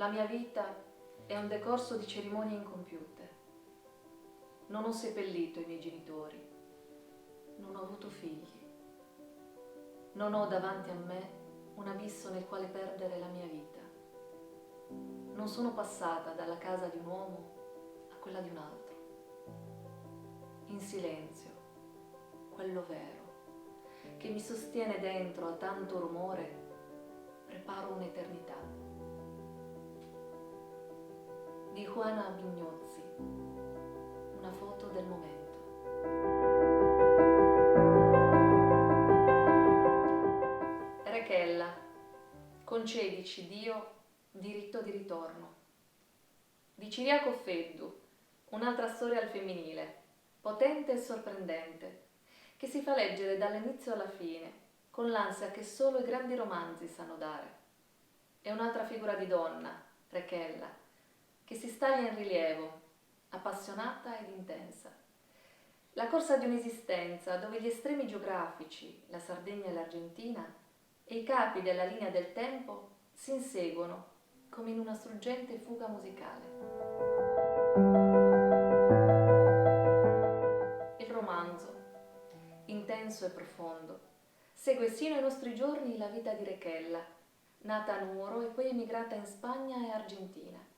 La mia vita è un decorso di cerimonie incompiute. Non ho seppellito i miei genitori, non ho avuto figli, non ho davanti a me un abisso nel quale perdere la mia vita. Non sono passata dalla casa di un uomo a quella di un altro. In silenzio, quello vero, che mi sostiene dentro a tanto rumore, preparo un'eternità. Di Juana Vignozzi, una foto del momento. Rechella, concedici, Dio, diritto di ritorno. Di Ciriaco Feddu, un'altra storia al femminile, potente e sorprendente, che si fa leggere dall'inizio alla fine, con l'ansia che solo i grandi romanzi sanno dare. È un'altra figura di donna, Rechella, che si staglia in rilievo, appassionata ed intensa. La corsa di un'esistenza dove gli estremi geografici, la Sardegna e l'Argentina, e i capi della linea del tempo si inseguono come in una struggente fuga musicale. Il romanzo, intenso e profondo, segue sino ai nostri giorni la vita di Rechella, nata a Nuoro e poi emigrata in Spagna e Argentina.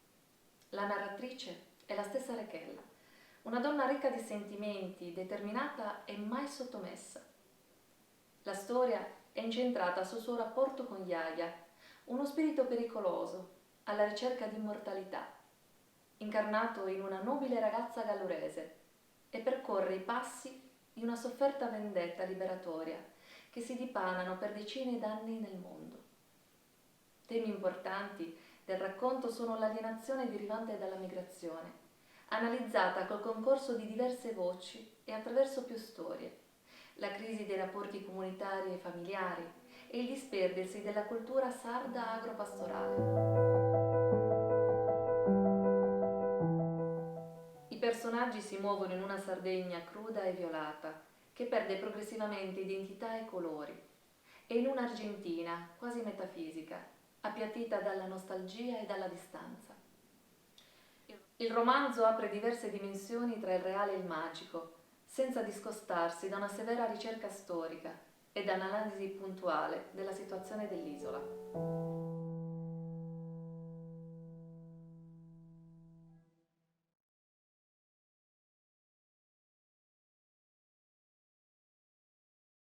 La narratrice è la stessa Rechella, una donna ricca di sentimenti, determinata e mai sottomessa. La storia è incentrata sul suo rapporto con Yaya, uno spirito pericoloso, alla ricerca di immortalità, incarnato in una nobile ragazza gallurese, e percorre i passi di una sofferta vendetta liberatoria che si dipanano per decine d'anni nel mondo. Temi importanti del racconto sono l'alienazione derivante dalla migrazione, analizzata col concorso di diverse voci e attraverso più storie, la crisi dei rapporti comunitari e familiari e il disperdersi della cultura sarda agropastorale. I personaggi si muovono in una Sardegna cruda e violata, che perde progressivamente identità e colori, e in un'Argentina quasi metafisica, appiattita dalla nostalgia e dalla distanza. Il romanzo apre diverse dimensioni tra il reale e il magico, senza discostarsi da una severa ricerca storica e da un'analisi puntuale della situazione dell'isola.